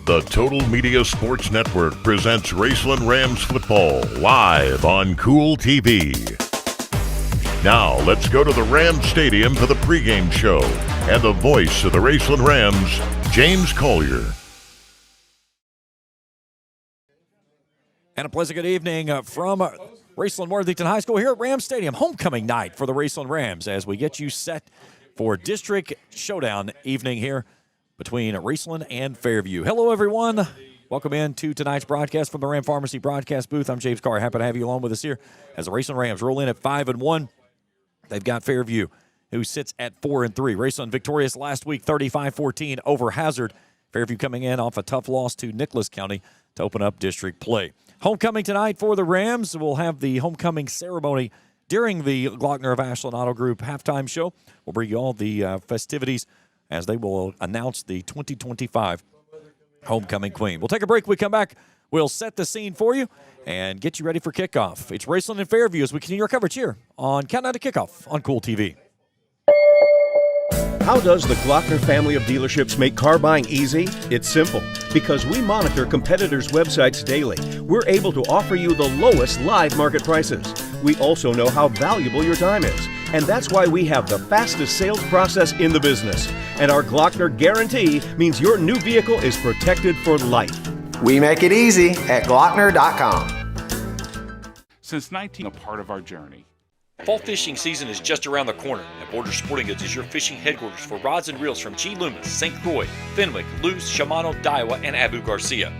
The Total Media Sports Network presents Raceland Rams football live on Kool TV. Now, let's go to the Rams Stadium for the pregame show and the voice of the Raceland Rams, James Collier. And a pleasant good evening from Raceland Worthington High School here at Rams Stadium. Homecoming night for the Raceland Rams as we get you set for District Showdown evening here between Raceland and Fairview. Hello, everyone. Welcome in to tonight's broadcast from the Ram Pharmacy broadcast booth. I'm James Carr. Happy to have you along with us here as the Raceland Rams roll in at 5-1. They've got Fairview, who sits at 4-3. Raceland victorious last week, 35-14 over Hazard. Fairview coming in off a tough loss to Nicholas County to open up district play. Homecoming tonight for the Rams. We'll have the homecoming ceremony during the Glockner of Ashland Auto Group halftime show. We'll bring you all the festivities as they will announce the 2025 homecoming queen. We'll take a break. When we come back, we'll set the scene for you and get you ready for kickoff. It's Raceland and Fairview as we continue our coverage here on Countdown to Kickoff on Kool TV. How does the Glockner family of dealerships make car buying easy? It's simple. Because we monitor competitors' websites daily, we're able to offer you the lowest live market prices. We also know how valuable your time is, and that's why we have the fastest sales process in the business. And our Glockner guarantee means your new vehicle is protected for life. We make it easy at Glockner.com. Since 19, a part of our journey. Fall fishing season is just around the corner, and Borders Sporting Goods is your fishing headquarters for rods and reels from G. Loomis, St. Croix, Fenwick, Luce, Shimano, Daiwa, and Abu Garcia.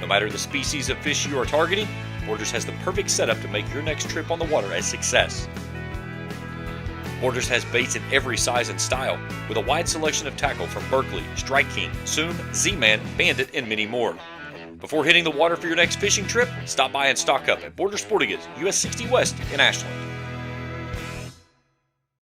No matter the species of fish you are targeting, Borders has the perfect setup to make your next trip on the water a success. Borders has baits in every size and style, with a wide selection of tackle from Berkeley, Strike King, Soon, Z-Man, Bandit, and many more. Before hitting the water for your next fishing trip, stop by and stock up at Borders Sporting Goods, US 60 West in Ashland.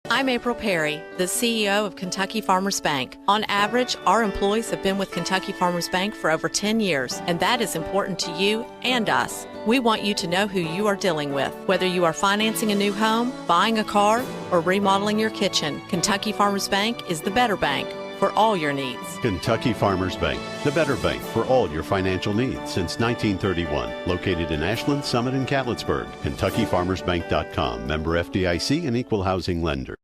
I'm April Perry, the CEO of Kentucky Farmers Bank. On average, our employees have been with Kentucky Farmers Bank for over 10 years, and that is important to you and us. We want you to know who you are dealing with. Whether you are financing a new home, buying a car, or remodeling your kitchen, Kentucky Farmers Bank is the better bank for all your needs. Kentucky Farmers Bank, the better bank for all your financial needs since 1931. Located in Ashland, Summit, and Catlettsburg. KentuckyFarmersBank.com. Member FDIC and equal housing lender.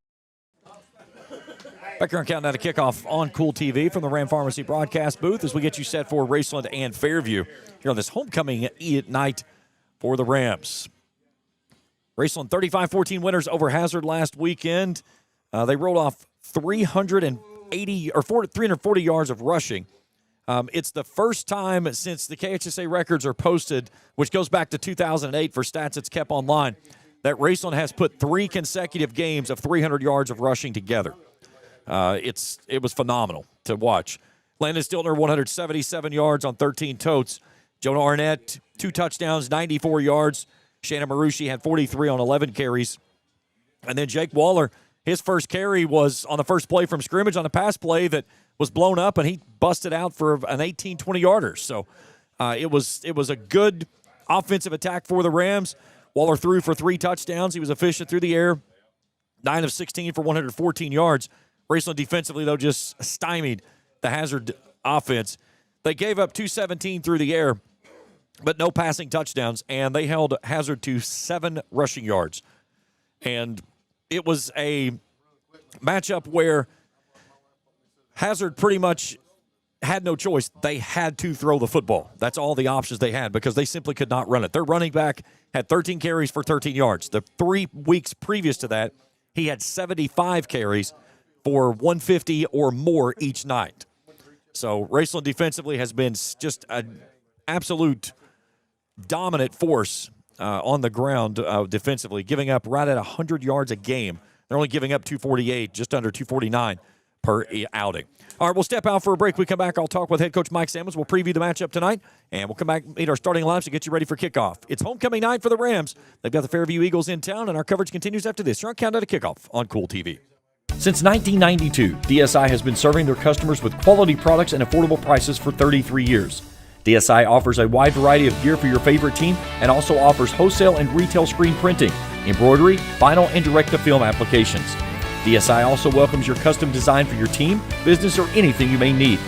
Back here on Countdown to Kickoff on Kool TV from the Ram Pharmacy broadcast booth as we get you set for Raceland and Fairview here on this homecoming night for the Rams. Raceland 35-14 winners over Hazard last weekend. They rolled off 340 yards of rushing. It's the first time since the KHSAA records are posted, which goes back to 2008 for stats that's kept online, that Raceland has put 3 consecutive games of 300 yards of rushing together. It was phenomenal to watch. Landon Stiltner, 177 yards on 13 totes. Jonah Arnett, 2 touchdowns, 94 yards. Shannon Marucci had 43 on 11 carries. And then Jake Waller, his first carry was on the first play from scrimmage on a pass play that was blown up, and he busted out for an 18, 20-yarder. So it was a good offensive attack for the Rams. Waller threw for 3 touchdowns. He was efficient through the air, 9 of 16 for 114 yards. Raceland defensively, though, just stymied the Hazard offense. They gave up 217 through the air, but no passing touchdowns, and they held Hazard to 7 rushing yards. And it was a matchup where Hazard pretty much had no choice. They had to throw the football. That's all the options they had because they simply could not run it. Their running back had 13 carries for 13 yards. The 3 weeks previous to that, he had 75 carries for 150 or more each night. So Raceland defensively has been just an absolute dominant force on the ground defensively, giving up right at 100 yards a game. They're only giving up 248, just under 249 per outing. All right, we'll step out for a break. We come back, I'll talk with head coach Mike Samuels. We'll preview the matchup tonight, and we'll come back and meet our starting lineups to get you ready for kickoff. It's homecoming night for the Rams. They've got the Fairview Eagles in town, and our coverage continues after this. You're on Countdown to Kickoff on Kool TV. Since 1992, DSI has been serving their customers with quality products and affordable prices for 33 years. DSI offers a wide variety of gear for your favorite team and also offers wholesale and retail screen printing, embroidery, vinyl, and direct-to-film applications. DSI also welcomes your custom design for your team, business, or anything you may need.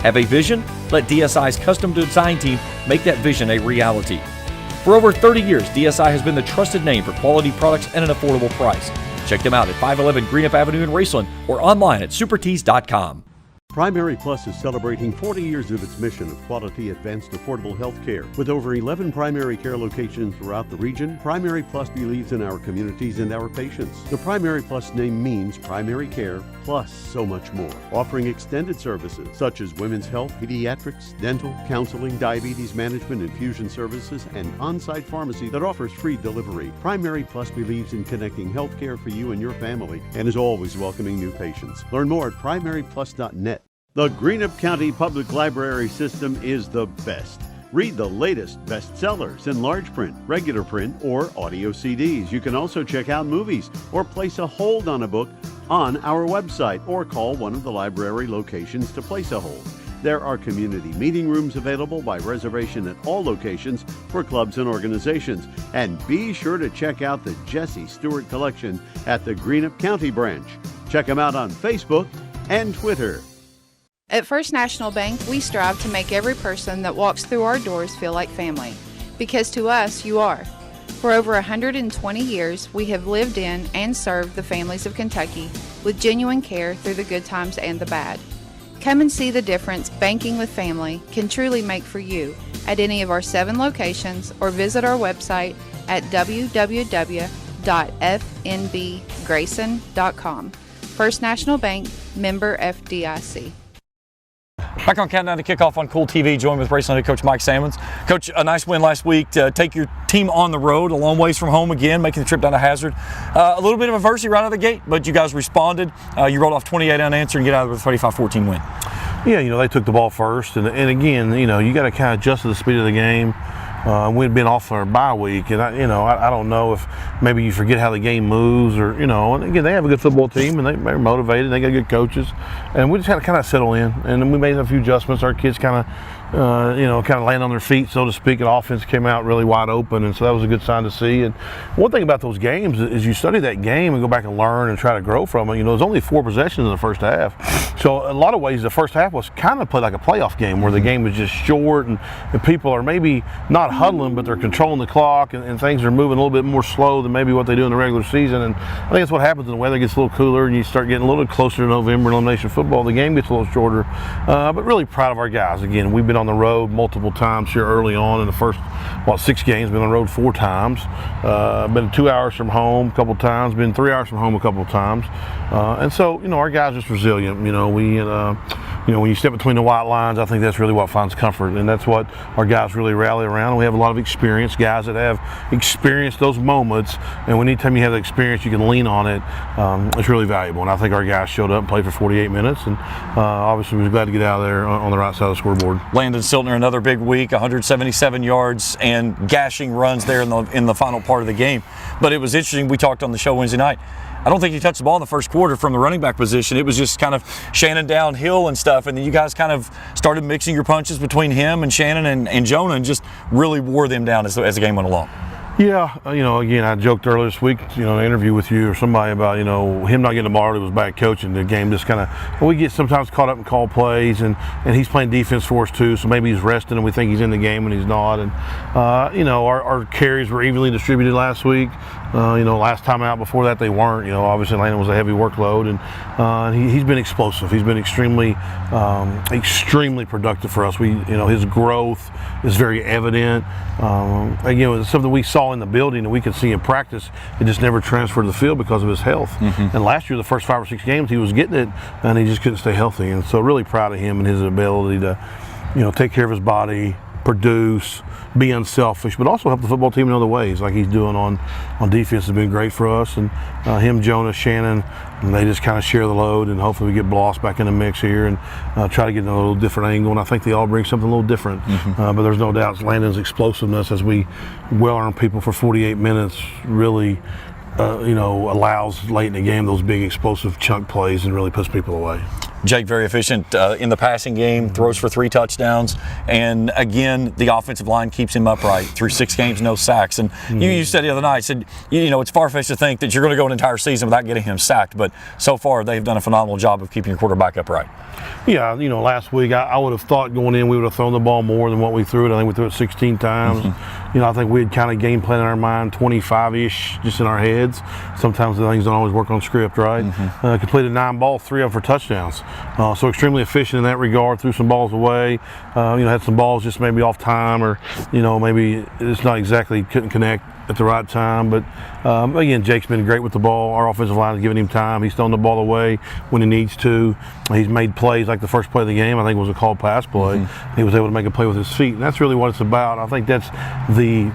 Have a vision? Let DSI's custom design team make that vision a reality. For over 30 years, DSI has been the trusted name for quality products at an affordable price. Check them out at 511 Greenup Avenue in Raceland or online at supertees.com. Primary Plus is celebrating 40 years of its mission of quality, advanced, affordable health care. With over 11 primary care locations throughout the region, Primary Plus believes in our communities and our patients. The Primary Plus name means primary care plus so much more, offering extended services such as women's health, pediatrics, dental, counseling, diabetes management, infusion services, and on-site pharmacy that offers free delivery. Primary Plus believes in connecting health care for you and your family and is always welcoming new patients. Learn more at primaryplus.net. The Greenup County Public Library system is the best. Read the latest bestsellers in large print, regular print, or audio CDs. You can also check out movies or place a hold on a book on our website or call one of the library locations to place a hold. There are community meeting rooms available by reservation at all locations for clubs and organizations. And be sure to check out the Jesse Stewart collection at the Greenup County branch. Check them out on Facebook and Twitter. At First National Bank, we strive to make every person that walks through our doors feel like family, because to us, you are. For over 120 years, we have lived in and served the families of Kentucky with genuine care through the good times and the bad. Come and see the difference banking with family can truly make for you at any of our 7 locations or visit our website at www.fnbgrayson.com. First National Bank, member FDIC. Back on Countdown to Kickoff on Kool TV, joined with Raceland head coach Mike Sammons. Coach, a nice win last week to take your team on the road, a long ways from home again, making the trip down to Hazard. A little bit of adversity right out of the gate, but you guys responded. You rolled off 28 unanswered and get out with a 35-14 win. Yeah, they took the ball first, and again, you got to kind of adjust to the speed of the game. We'd been off our bye week, and I don't know if maybe you forget how the game moves, or and again, they have a good football team, and they're motivated, they got good coaches, and we just had to kind of settle in, and then we made a few adjustments. Our kids kind of land on their feet, so to speak, and offense came out really wide open, and so that was a good sign to see. And one thing about those games is you study that game and go back and learn and try to grow from it. There's only 4 possessions in the first half, so in a lot of ways the first half was kind of played like a playoff game where the game was just short, and people are maybe not huddling, but they're controlling the clock, and things are moving a little bit more slow than maybe what they do in the regular season. And I think that's what happens when the weather gets a little cooler and you start getting a little closer to November elimination football. The game gets a little shorter, but really proud of our guys. Again, we've been on the road multiple times here early on in the first 6 games. Been on the road 4 times, been 2 hours from home a couple times, been 3 hours from home a couple of times, and so our guys are just resilient. When you step between the white lines, I think that's really what finds comfort, and that's what our guys really rally around. We have a lot of experienced guys that have experienced those moments, and anytime you have the experience, you can lean on it. It's really valuable, and I think our guys showed up and played for 48 minutes, and obviously we were glad to get out of there on the right side of the scoreboard. Landon Siltner, another big week, 177 yards and gashing runs there in the final part of the game. But it was interesting, we talked on the show Wednesday night. I don't think he touched the ball in the first quarter from the running back position. It was just kind of Shannon downhill and stuff, and then you guys kind of started mixing your punches between him and Shannon and Jonah and just really wore them down as the game went along. Yeah, again, I joked earlier this week, in an interview with you or somebody about, him not getting the ball, it was bad coaching. The game just kind of, we get sometimes caught up in call plays, and he's playing defense for us too, so maybe he's resting and we think he's in the game and he's not. And, our carries were evenly distributed last week. Last time out before that they weren't. Obviously Landon was a heavy workload, and he's been explosive. He's been extremely productive for us. His growth is very evident. It's something we saw in the building and we could see in practice. It just never transferred to the field because of his health. Mm-hmm. And last year, the first 5 or 6 games, he was getting it, and he just couldn't stay healthy. And so really proud of him and his ability to, take care of his body, produce, be unselfish, but also help the football team in other ways, like he's doing on defense has been great for us. And him, Jonah, Shannon, and they just kind of share the load, and hopefully we get Bloss back in the mix here and try to get in a little different angle. And I think they all bring something a little different. Mm-hmm. But there's no doubt Landon's explosiveness as we well-earned people for 48 minutes really allows late in the game those big explosive chunk plays and really puts people away. Jake, very efficient in the passing game, throws for 3 touchdowns. And again, the offensive line keeps him upright through 6 games, no sacks. And you said the other night, said, it's far-fetched to think that you're going to go an entire season without getting him sacked. But so far, they've done a phenomenal job of keeping your quarterback upright. Yeah, last week I would have thought going in we would have thrown the ball more than what we threw it. I think we threw it 16 times. I think we had kind of game plan in our mind, 25-ish just in our heads. Sometimes the things don't always work on script, right? Completed 9 balls, 3 of them for touchdowns. So extremely efficient in that regard, threw some balls away. Had some balls just maybe off time or, maybe it's not exactly couldn't connect at the right time. But again, Jake's been great with the ball. Our offensive line is giving him time. He's throwing the ball away when he needs to. He's made plays like the first play of the game, I think, was a called pass play. He was able to make a play with his feet, and that's really what it's about. I think that's the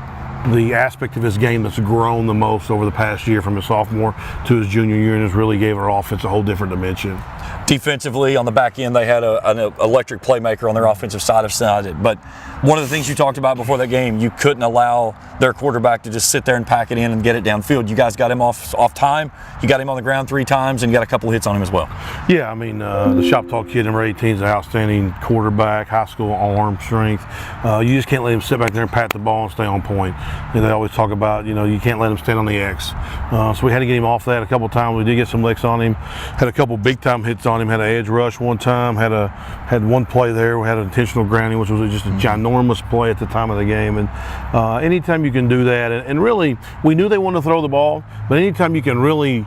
aspect of his game that's grown the most over the past year from his sophomore to his junior year, and has really gave our offense a whole different dimension. Defensively, on the back end, they had an electric playmaker on their offensive side of it. But one of the things you talked about before that game, you couldn't allow their quarterback to just sit there and pack it in and get it downfield. You guys got him off time. You got him on the ground 3 times, and you got a couple of hits on him as well. Yeah, the Shop Talk kid, number 18, is an outstanding quarterback, high school arm strength. You just can't let him sit back there and pat the ball and stay on point. They always talk about, you can't let him stand on the X. So we had to get him off that a couple of times. We did get some licks on him. Had a couple big-time hits on him. Had an edge rush one time. Had one play there. We had an intentional grounding, which was just a ginormous play at the time of the game. And anytime you can do that, and really, we knew they wanted to throw the ball, but anytime you can really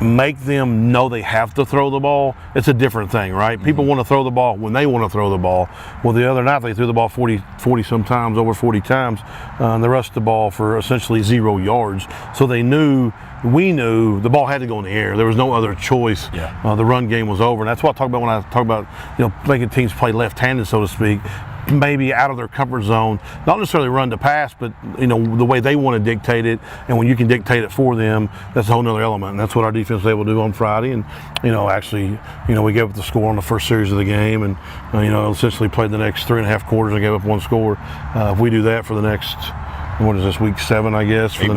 make them know they have to throw the ball, it's a different thing, right? People want to throw the ball when they want to throw the ball. Well, the other night they threw the ball 40 sometimes, over 40 times, and they rushed the ball for essentially 0 yards. So we knew the ball had to go in the air. There was no other choice. The run game was over, and that's what I talk about when I talk about making teams play left-handed, so to speak. Maybe out of their comfort zone, not necessarily run to pass, but the way they want to dictate it, and when you can dictate it for them, that's a whole nother element. And that's what our defense was able to do on Friday. And we gave up the score on the first series of the game, and essentially played the next 3.5 quarters and gave up 1 score. If we do that for the next, what is this, week 7, I guess, for the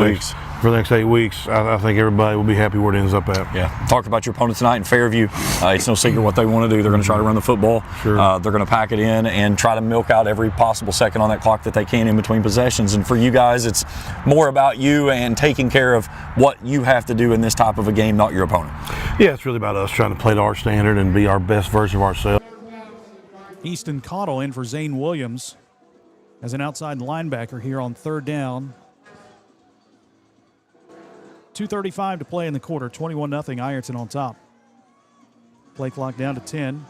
next 8 weeks, I think everybody will be happy where it ends up at. Yeah. Talked about your opponent tonight in Fairview. It's no secret what they want to do. They're going to try to run the football. Sure. They're going to pack it in and try to milk out every possible second on that clock that they can in between possessions. And for you guys, it's more about you and taking care of what you have to do in this type of a game, not your opponent. Yeah, it's really about us trying to play to our standard and be our best version of ourselves. Easton Cottle in for Zane Williams as an outside linebacker here on 3rd down. 2:35 to play in the quarter. 21-0, Ironton on top. Play clock down to 10.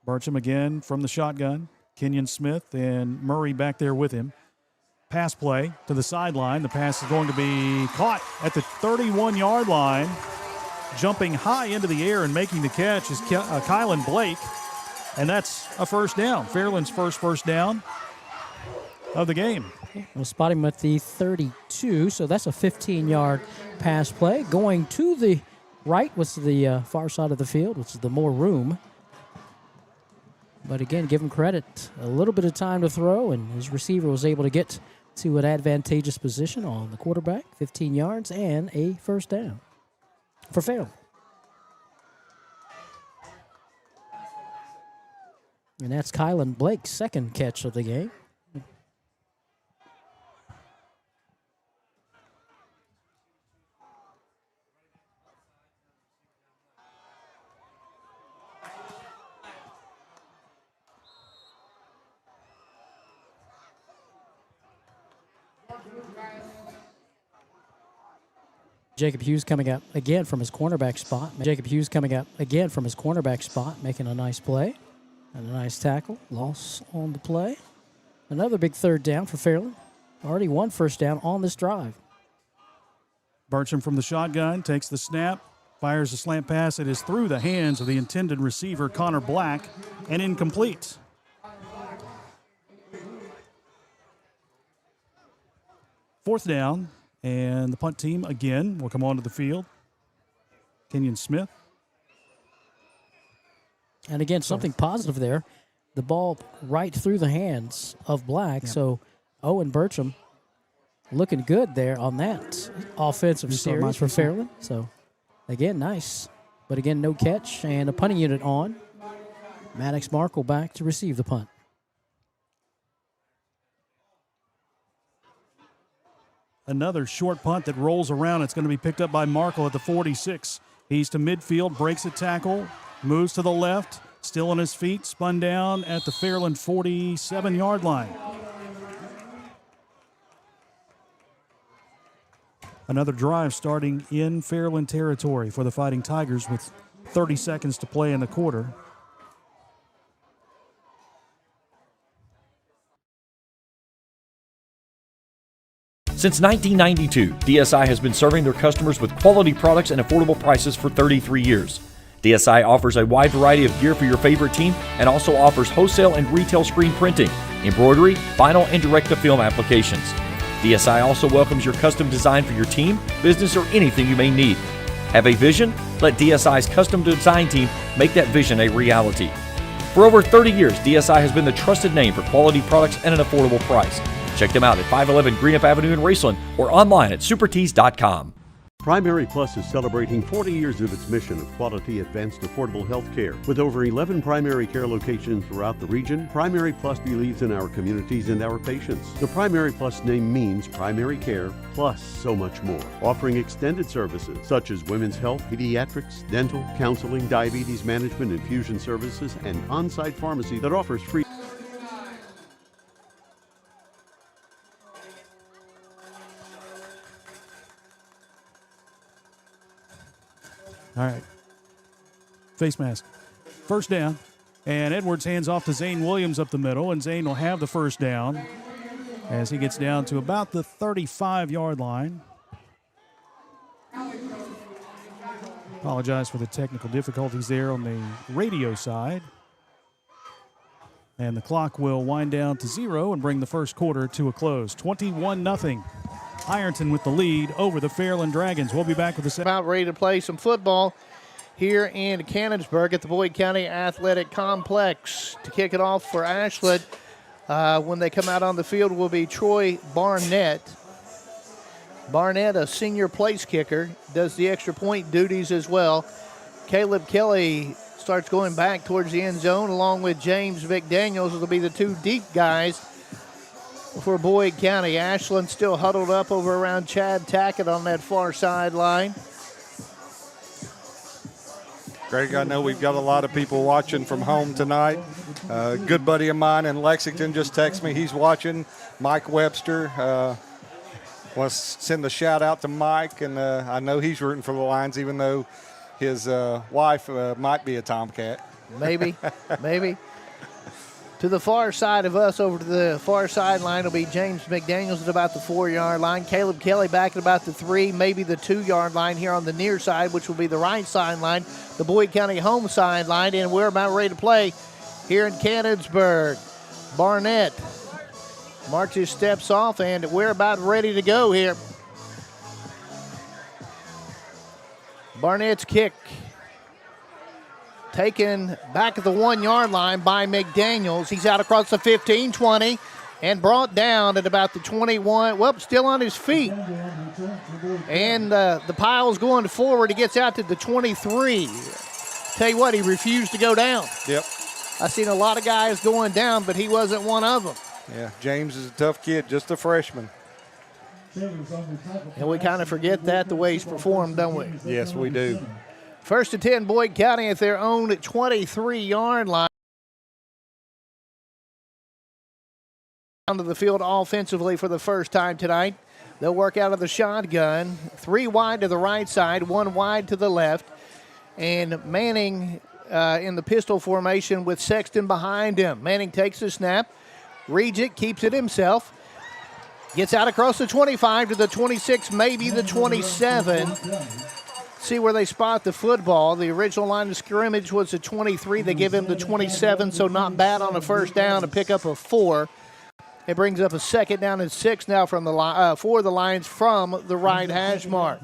Burcham again from the shotgun. Kenyon Smith and Murray back there with him. Pass play to the sideline. The pass is going to be caught at the 31-yard line. Jumping high into the air and making the catch is Kylan Blake. And that's a first down. Fairland's first down of the game. We'll spot him at the 32, so that's a 15-yard pass play. Going to the right was the far side of the field, which is the more room. But again, give him credit. A little bit of time to throw, and his receiver was able to get to an advantageous position on the quarterback, 15 yards, and a first down for Fairland. And that's Kylan Blake's second catch of the game. Jacob Hughes coming up again from his cornerback spot. Making a nice play and a nice tackle. Loss on the play. Another big 3rd down for Fairland. Already 1 first down on this drive. Burcham from the shotgun takes the snap, fires a slant pass. It is through the hands of the intended receiver, Connor Black, and incomplete. Fourth down. And the punt team, again, will come onto the field. Kenyon Smith. And again, something positive there. The ball right through the hands of Black. Yep. So Owen Burcham looking good there on that offensive series for Fairland. So, again, nice but again, no catch and a punting unit on. Maddox Markle back to receive the punt. Another short punt that rolls around. It's going to be picked up by Markle at the 46. He's to midfield, breaks a tackle, moves to the left, still on his feet, spun down at the Fairland 47-yard line. Another drive starting in Fairland territory for the Fighting Tigers with 30 seconds to play in the quarter. Since 1992, DSI has been serving their customers with quality products and affordable prices for 33 years. DSI offers a wide variety of gear for your favorite team and also offers wholesale and retail screen printing, embroidery, vinyl, and direct-to-film applications. DSI also welcomes your custom design for your team, business, or anything you may need. Have a vision? Let DSI's custom design team make that vision a reality. For over 30 years, DSI has been the trusted name for quality products and an affordable price. Check them out at 511 Greenup Avenue in Raceland or online at supertees.com. Primary Plus is celebrating 40 years of its mission of quality, advanced, affordable health care. With over 11 primary care locations throughout the region, Primary Plus believes in our communities and our patients. The Primary Plus name means primary care plus so much more, offering extended services such as women's health, pediatrics, dental, counseling, diabetes management, infusion services, and on-site pharmacy that offers free. All right. Face mask. First down. And Edwards hands off to Zane Williams up the middle, and Zane will have the first down as he gets down to about the 35-yard line. Apologize for the technical difficulties there on the radio side. And the clock will wind down to 0 and bring the first quarter to a close. 21-0. Ironton with the lead over the Fairland Dragons. We'll be back with the about ready to play some football here in Canonsburg at the Boyd County Athletic Complex. To kick it off for Ashland, when they come out on the field, will be Troy Barnett. Barnett, a senior place kicker, does the extra point duties as well. Caleb Kelly starts going back towards the end zone along with James McDaniels. It'll be the two deep guys for Boyd County. Ashland still huddled up over around Chad Tackett on that far sideline. Greg, I know we've got a lot of people watching from home tonight. A good buddy of mine in Lexington just texted me. He's watching. Mike Webster. Want to send a shout out to Mike, and I know he's rooting for the Lions, even though his wife might be a Tomcat. Maybe, maybe. To the far side of us, over to the far sideline, will be James McDaniels at about the 4-yard line. Caleb Kelly back at about the 3, maybe the 2-yard line here on the near side, which will be the right sideline, the Boyd County home sideline, and we're about ready to play here in Canonsburg. Barnett marches steps off, and we're about ready to go here. Barnett's kick taken back at the 1-yard line by McDaniels. He's out across the 15, 20, and brought down at about the 21. Well, still on his feet. And the pile's going forward. He gets out to the 23. Tell you what, he refused to go down. Yep. I've seen a lot of guys going down, but he wasn't one of them. Yeah, James is a tough kid, just a freshman. And we kind of forget that the way he's performed, don't we? Yes, we do. First and 10, Boyd County at their own 23-yard line. Onto the field offensively for the first time tonight. They'll work out of the shotgun. 3 wide to the right side, 1 wide to the left. And Manning in the pistol formation with Sexton behind him. Manning takes the snap, reads it, keeps it himself. Gets out across the 25 to the 26, maybe the 27. See where they spot the football. The original line of scrimmage was the 23. They give him the 27, so not bad on a first down to pick up a 4. It brings up a second down and 6 now from the for the Lions from the right hash mark.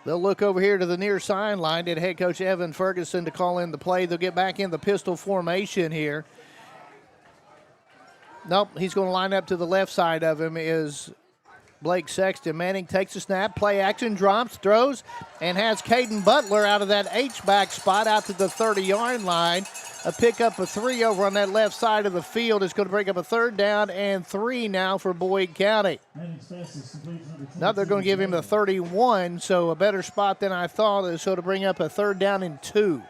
They'll look over here to the near sideline. Did head coach Evan Ferguson to call in the play. They'll get back in the pistol formation here. Nope, he's going to line up to the left side of him is Blake Sexton. Manning takes a snap, play action, drops, throws, and has Caden Butler out of that H-back spot out to the 30-yard line. A pickup of 3 over on that left side of the field is going to bring up a 3rd down and 3 now for Boyd County. Now they're going to give him the 31, so a better spot than I thought, so to bring up a 3rd down and 2.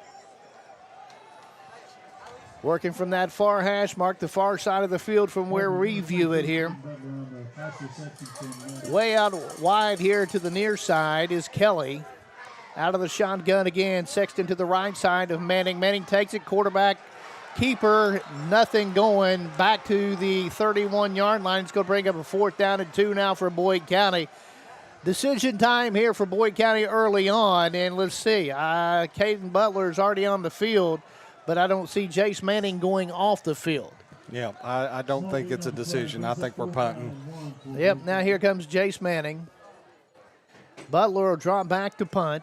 Working from that far hash mark, the far side of the field from where we view it here. Way out wide here to the near side is Kelly. Out of the shotgun again, Sexton to the right side of Manning. Manning takes it, quarterback, keeper, nothing going. Back to the 31-yard line. It's going to bring up a 4th down and 2 now for Boyd County. Decision time here for Boyd County early on, and let's see. Caden Butler is already on the field, but I don't see Jace Manning going off the field. Yeah, I don't think it's a decision. I think we're punting. Yep, now here comes Jace Manning. Butler will drop back to punt.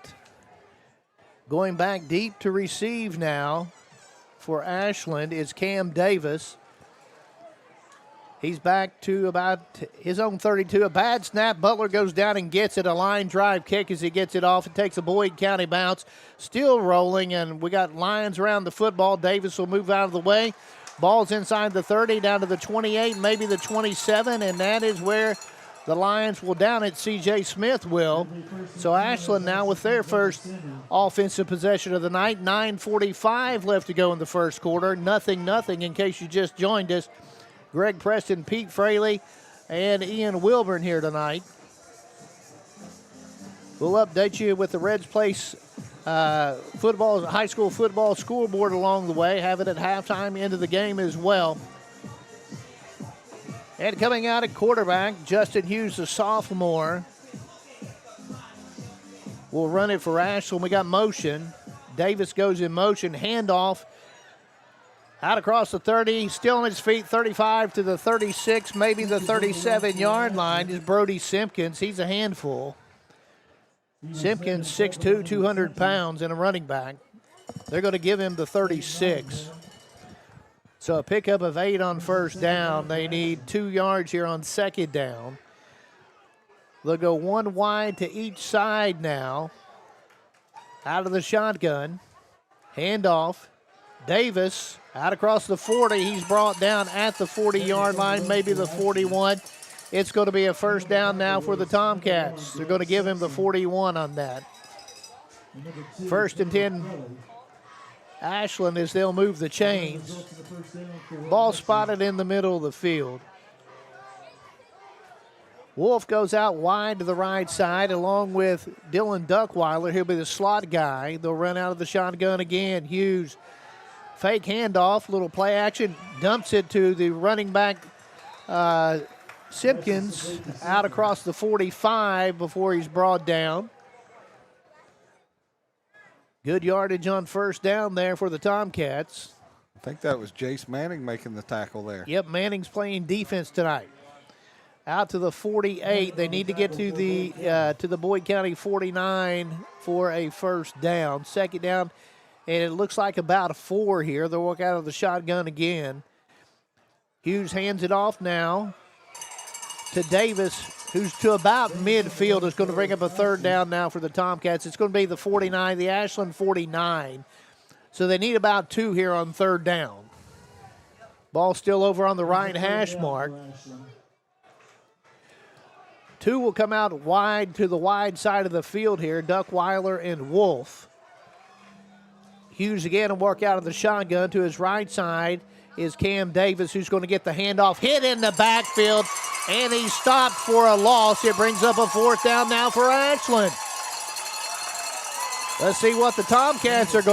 Going back deep to receive now for Ashland is Cam Davis. He's back to about his own 32. A bad snap. Butler goes down and gets it. A line drive kick as he gets it off. It takes a Boyd County bounce. Still rolling, and we got Lions around the football. Davis will move out of the way. Ball's inside the 30, down to the 28, maybe the 27, and that is where the Lions will down it. C.J. Smith will. So Ashland now with their first offensive possession of the night. 9:45 left to go in the first quarter. Nothing in case you just joined us. Greg Preston, Pete Fraley, and Ian Wilburn here tonight. We'll update you with the Reds Place football, high school football scoreboard along the way. Have it at halftime into the game as well. And coming out at quarterback, Justin Hughes, the sophomore, will run it for Ashland. We got motion. Davis goes in motion. Handoff out across the 30. Still on his feet. 35 to the 36, maybe the 37-yard line is Brody Simpkins. He's a handful. Simpkins, 6'2", 200 pounds, and a running back. They're going to give him the 36. So a pickup of 8 on first down. They need 2 yards here on second down. They'll go 1 wide to each side now. Out of the shotgun. Handoff. Davis out across the 40. He's brought down at the 40-yard line, maybe the 41. It's going to be a first down now for the Tomcats. They're going to give him the 41 on that. 1st and 10. Ashland as they'll move the chains. Ball spotted in the middle of the field. Wolf goes out wide to the right side along with Dylan Duckweiler. He'll be the slot guy. They'll run out of the shotgun again. Hughes, fake handoff, little play action, dumps it to the running back Simpkins out across the 45 before he's brought down. Good yardage on first down there for the Tomcats. I think that was Jace Manning making the tackle there. Yep, Manning's playing defense tonight. Out to the 48. They need to get to the Boyd County 49 for a first down. Second down, and it looks like about a 4 here. They'll work out of the shotgun again. Hughes hands it off now to Davis, who's to about midfield, is going to bring up a third down now for the Tomcats. It's going to be the 49, the Ashland 49. So they need about 2 here on third down. Ball still over on the right hash mark. 2 will come out wide to the wide side of the field here, Duckweiler and Wolf. Hughes again will work out of the shotgun. To his right side is Cam Davis, who's going to get the handoff. Hit in the backfield, and he's stopped for a loss. It brings up a fourth down now for Ashland. Let's see what the Tomcats are going